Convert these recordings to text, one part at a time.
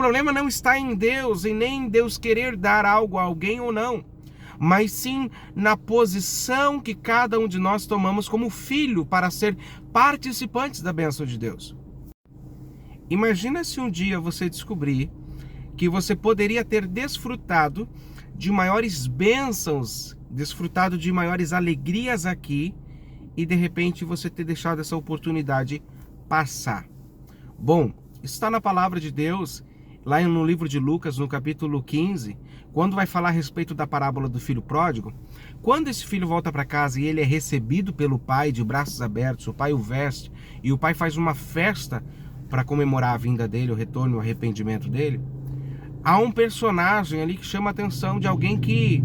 problema não está em Deus e nem em Deus querer dar algo a alguém ou não, mas sim na posição que cada um de nós tomamos como filho para ser participantes da bênção de Deus. Imagina se um dia você descobrir que você poderia ter desfrutado de maiores bênçãos, desfrutado de maiores alegrias aqui, e de repente você ter deixado essa oportunidade passar. Bom, está na palavra de Deus, lá no livro de Lucas, no capítulo 15, quando vai falar a respeito da parábola do filho pródigo. Quando esse filho volta para casa e ele é recebido pelo pai de braços abertos, o pai o veste e o pai faz uma festa para comemorar a vinda dele, o retorno, o arrependimento dele, há um personagem ali que chama a atenção de alguém que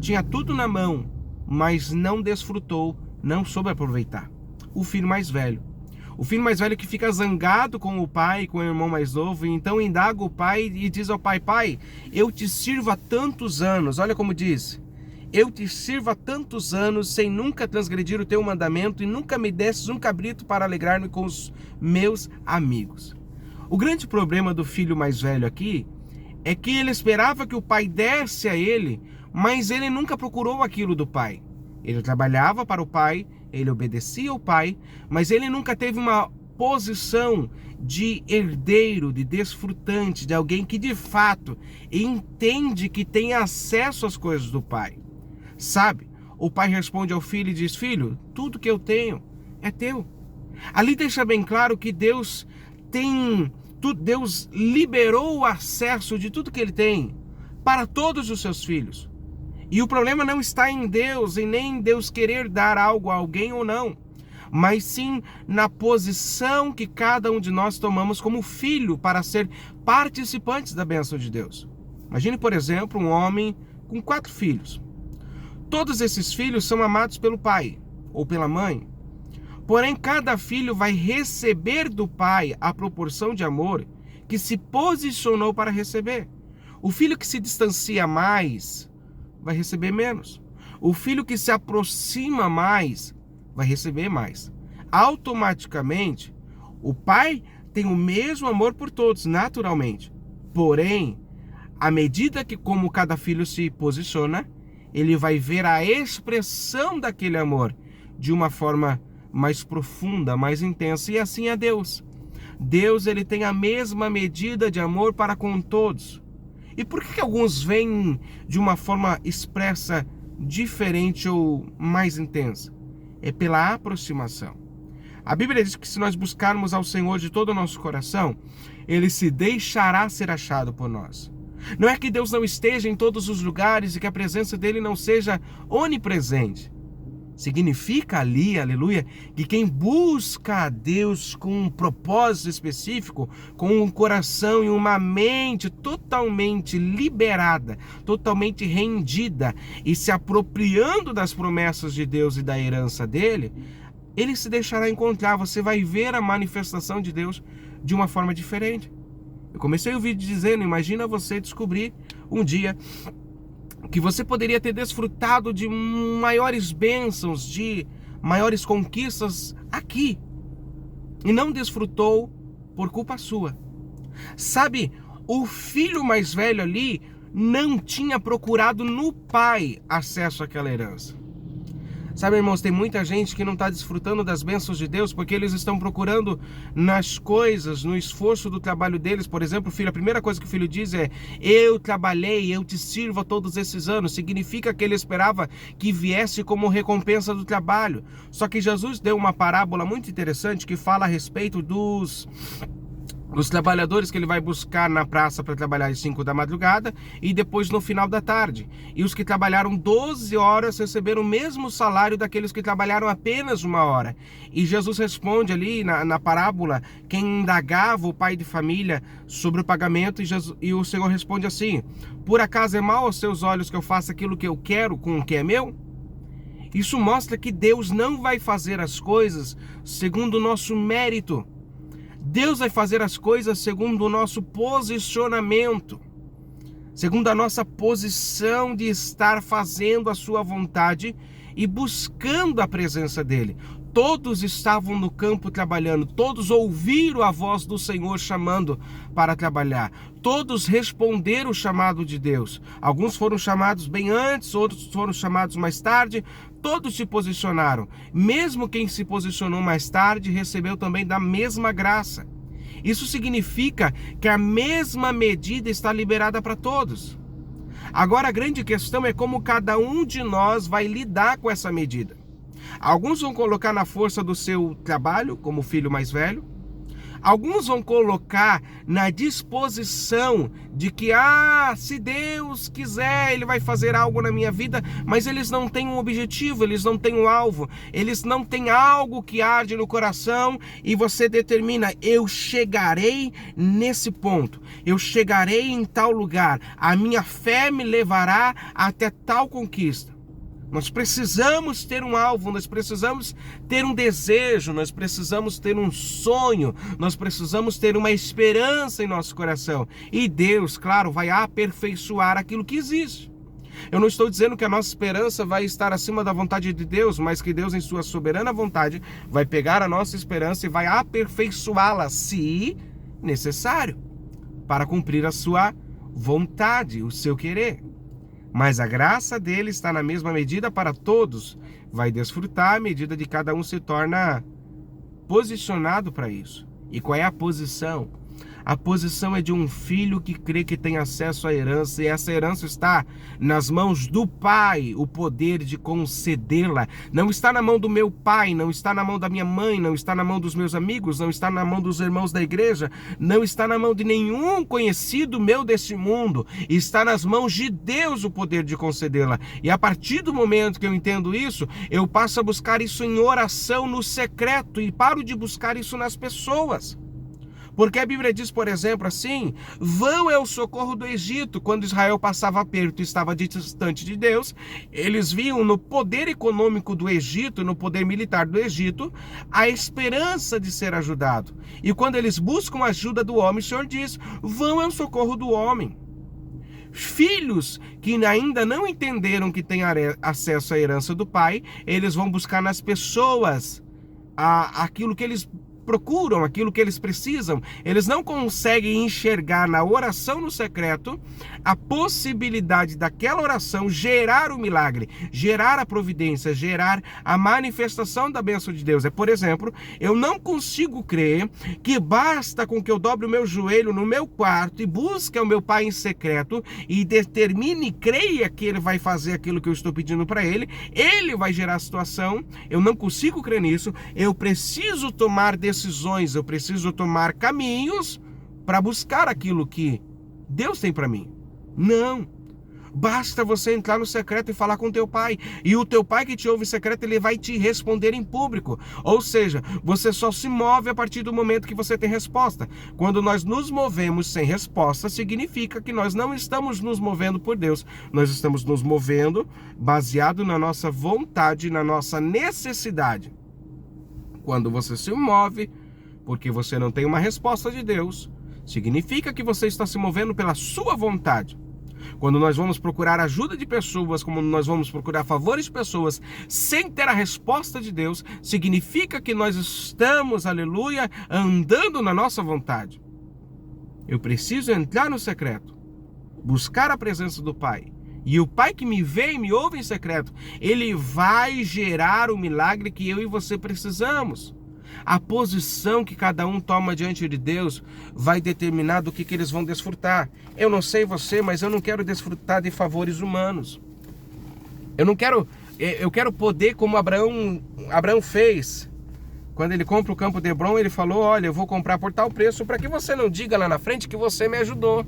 tinha tudo na mão, mas não desfrutou, não soube aproveitar. O filho mais velho. O filho mais velho que fica zangado com o pai, com o irmão mais novo, e então indaga o pai e diz ao pai: pai, eu te sirvo há tantos anos, olha como diz, eu te sirvo há tantos anos sem nunca transgredir o teu mandamento e nunca me desses um cabrito para alegrar-me com os meus amigos. O grande problema do filho mais velho aqui é que ele esperava que o pai desse a ele, mas ele nunca procurou aquilo do pai. Ele trabalhava para o pai, ele obedecia ao pai, mas ele nunca teve uma posição de herdeiro, de desfrutante, de alguém que de fato entende que tem acesso às coisas do pai. Sabe, o pai responde ao filho e diz: filho, tudo que eu tenho é teu. Ali deixa bem claro que Deus liberou o acesso de tudo que ele tem para todos os seus filhos. E o problema não está em Deus e nem em Deus querer dar algo a alguém ou não, mas sim na posição que cada um de nós tomamos como filho para ser participantes da bênção de Deus. Imagine, por exemplo, um homem com 4 filhos. Todos esses filhos são amados pelo pai ou pela mãe, porém cada filho vai receber do pai a proporção de amor que se posicionou para receber. O filho que se distancia mais vai receber menos. O filho que se aproxima mais vai receber mais. Automaticamente, o pai tem o mesmo amor por todos, naturalmente. Porém, à medida que como cada filho se posiciona, ele vai ver a expressão daquele amor de uma forma mais profunda, mais intensa. E assim é Deus. Deus, ele tem a mesma medida de amor para com todos. E por que alguns veem de uma forma expressa diferente ou mais intensa? É pela aproximação. A Bíblia diz que se nós buscarmos ao Senhor de todo o nosso coração, Ele se deixará ser achado por nós. Não é que Deus não esteja em todos os lugares e que a presença dEle não seja onipresente. Significa ali, aleluia, que quem busca a Deus com um propósito específico, com um coração e uma mente totalmente liberada, totalmente rendida e se apropriando das promessas de Deus e da herança dele, ele se deixará encontrar. Você vai ver a manifestação de Deus de uma forma diferente. Eu comecei o vídeo dizendo: imagina você descobrir um dia que você poderia ter desfrutado de maiores bênçãos, de maiores conquistas aqui, e não desfrutou por culpa sua. Sabe, o filho mais velho ali não tinha procurado no pai acesso àquela herança. Sabe, irmãos, tem muita gente que não está desfrutando das bênçãos de Deus porque eles estão procurando nas coisas, no esforço do trabalho deles. Por exemplo, filho, a primeira coisa que o filho diz é: eu trabalhei, eu te sirvo há todos esses anos. Significa que ele esperava que viesse como recompensa do trabalho. Só que Jesus deu uma parábola muito interessante que fala a respeito dos trabalhadores que ele vai buscar na praça para trabalhar às 5 da madrugada e depois no final da tarde. E os que trabalharam 12 horas receberam o mesmo salário daqueles que trabalharam apenas 1 hora. E Jesus responde ali na parábola, quem indagava o pai de família sobre o pagamento, e o Senhor responde assim: por acaso é mal aos seus olhos que eu faça aquilo que eu quero com o que é meu? Isso mostra que Deus não vai fazer as coisas segundo o nosso mérito. Deus vai fazer as coisas segundo o nosso posicionamento, segundo a nossa posição de estar fazendo a sua vontade e buscando a presença dele. Todos estavam no campo trabalhando, todos ouviram a voz do Senhor chamando para trabalhar, todos responderam o chamado de Deus. Alguns foram chamados bem antes, outros foram chamados mais tarde, todos se posicionaram. Mesmo quem se posicionou mais tarde recebeu também da mesma graça. Isso significa que a mesma medida está liberada para todos. Agora a grande questão é como cada um de nós vai lidar com essa medida. Alguns vão colocar na força do seu trabalho, como filho mais velho. Alguns vão colocar na disposição de que, se Deus quiser, Ele vai fazer algo na minha vida, mas eles não têm um objetivo, eles não têm um alvo, eles não têm algo que arde no coração e você determina, eu chegarei nesse ponto, eu chegarei em tal lugar, a minha fé me levará até tal conquista. Nós precisamos ter um alvo, nós precisamos ter um desejo, nós precisamos ter um sonho, nós precisamos ter uma esperança em nosso coração. E Deus, claro, vai aperfeiçoar aquilo que existe. Eu não estou dizendo que a nossa esperança vai estar acima da vontade de Deus, mas que Deus, em sua soberana vontade, vai pegar a nossa esperança e vai aperfeiçoá-la, se necessário, para cumprir a sua vontade, o seu querer. Mas a graça dele está na mesma medida para todos. Vai desfrutar à medida de cada um se torna posicionado para isso. E qual é a posição? A posição é de um filho que crê que tem acesso à herança, e essa herança está nas mãos do Pai, o poder de concedê-la. Não está na mão do meu pai, não está na mão da minha mãe, não está na mão dos meus amigos, não está na mão dos irmãos da igreja, não está na mão de nenhum conhecido meu deste mundo. Está nas mãos de Deus o poder de concedê-la. E a partir do momento que eu entendo isso, eu passo a buscar isso em oração no secreto e paro de buscar isso nas pessoas. Porque a Bíblia diz, por exemplo, assim, vão ao socorro do Egito. Quando Israel passava aperto e estava distante de Deus, eles viam no poder econômico do Egito, no poder militar do Egito, a esperança de ser ajudado. E quando eles buscam a ajuda do homem, o Senhor diz, vão ao socorro do homem. Filhos que ainda não entenderam que têm acesso à herança do Pai, eles vão buscar nas pessoas aquilo que eles procuram, aquilo que eles precisam. Eles não conseguem enxergar na oração no secreto a possibilidade daquela oração gerar o milagre, gerar a providência, gerar a manifestação da bênção de Deus. Por exemplo, eu não consigo crer que basta com que eu dobre o meu joelho no meu quarto e busque o meu Pai em secreto e determine e creia que Ele vai fazer aquilo que eu estou pedindo para Ele, Ele vai gerar a situação. Eu não consigo crer nisso. Eu preciso tomar decisões, eu preciso tomar caminhos para buscar aquilo que Deus tem para mim. Não. Basta você entrar no secreto e falar com teu pai. E o teu pai que te ouve em secreto, ele vai te responder em público. Ou seja, você só se move a partir do momento que você tem resposta. Quando nós nos movemos sem resposta, significa que nós não estamos nos movendo por Deus. Nós estamos nos movendo baseado na nossa vontade, na nossa necessidade. Quando você se move porque você não tem uma resposta de Deus, significa que você está se movendo pela sua vontade. Quando nós vamos procurar ajuda de pessoas, como nós vamos procurar favores de pessoas, sem ter a resposta de Deus, significa que nós estamos, aleluia, andando na nossa vontade. Eu preciso entrar no secreto, buscar a presença do Pai. E o Pai que me vê e me ouve em secreto, Ele vai gerar o milagre que eu e você precisamos. A posição que cada um toma diante de Deus vai determinar do que eles vão desfrutar. Eu não sei você, mas eu não quero desfrutar de favores humanos. Eu quero poder como Abraão fez. Quando ele compra o campo de Hebron, ele falou, olha, eu vou comprar por tal preço para que você não diga lá na frente que você me ajudou.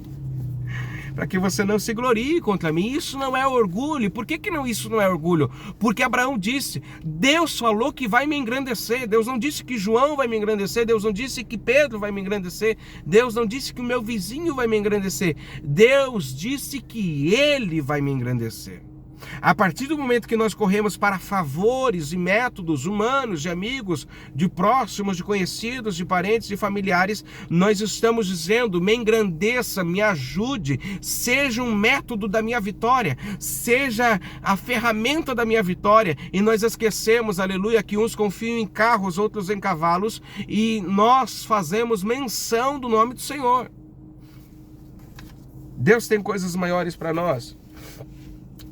Para que você não se glorie contra mim. Isso não é orgulho. Por que isso não é orgulho? Porque Abraão disse, Deus falou que vai me engrandecer. Deus não disse que João vai me engrandecer. Deus não disse que Pedro vai me engrandecer. Deus não disse que o meu vizinho vai me engrandecer. Deus disse que Ele vai me engrandecer. A partir do momento que nós corremos para favores e métodos humanos, de amigos, de próximos, de conhecidos, de parentes, de familiares, nós estamos dizendo: me engrandeça, me ajude, seja um método da minha vitória, seja a ferramenta da minha vitória. E nós esquecemos, aleluia, que uns confiam em carros, outros em cavalos, e nós fazemos menção do nome do Senhor. Deus tem coisas maiores para nós.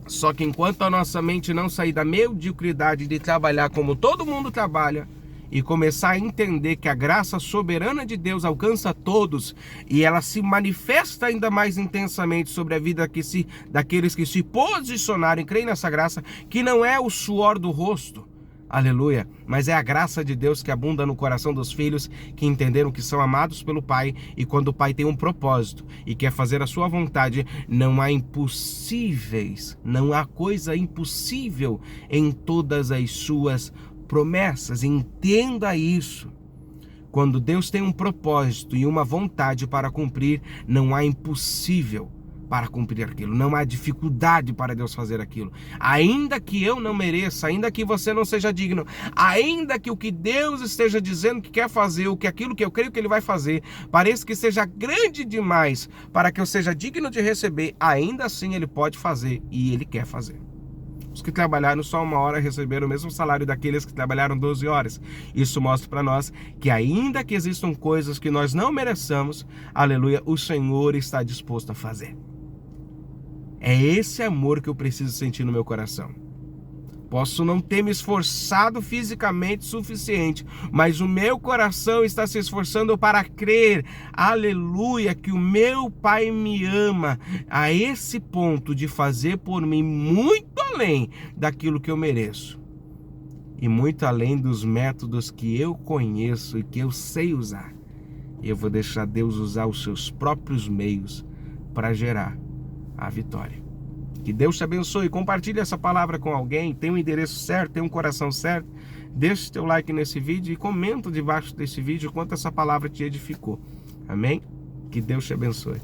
Só que enquanto a nossa mente não sair da mediocridade de trabalhar como todo mundo trabalha e começar a entender que a graça soberana de Deus alcança todos e ela se manifesta ainda mais intensamente sobre a vida daqueles que se posicionaram e creem nessa graça, que não é o suor do rosto, aleluia, mas é a graça de Deus que abunda no coração dos filhos que entenderam que são amados pelo Pai, e quando o Pai tem um propósito e quer fazer a sua vontade, não há impossíveis, não há coisa impossível em todas as suas promessas. Entenda isso. Quando Deus tem um propósito e uma vontade para cumprir, não há impossível para cumprir aquilo, não há dificuldade para Deus fazer aquilo. Ainda que eu não mereça, ainda que você não seja digno, ainda que o que Deus esteja dizendo que quer fazer, ou que aquilo que eu creio que Ele vai fazer, pareça que seja grande demais para que eu seja digno de receber, ainda assim Ele pode fazer e Ele quer fazer. Os que trabalharam só 1 hora receberam o mesmo salário daqueles que trabalharam 12 horas. Isso mostra para nós que ainda que existam coisas que nós não mereçamos, aleluia, o Senhor está disposto a fazer. É esse amor que eu preciso sentir no meu coração. Posso não ter me esforçado fisicamente o suficiente, mas o meu coração está se esforçando para crer, aleluia, que o meu Pai me ama a esse ponto de fazer por mim muito além daquilo que eu mereço. E muito além dos métodos que eu conheço e que eu sei usar. Eu vou deixar Deus usar os seus próprios meios para gerar a vitória. Que Deus te abençoe. Compartilhe essa palavra com alguém. Tem um endereço certo, tem um coração certo. Deixe teu like nesse vídeo e comenta debaixo desse vídeo quanto essa palavra te edificou. Amém? Que Deus te abençoe.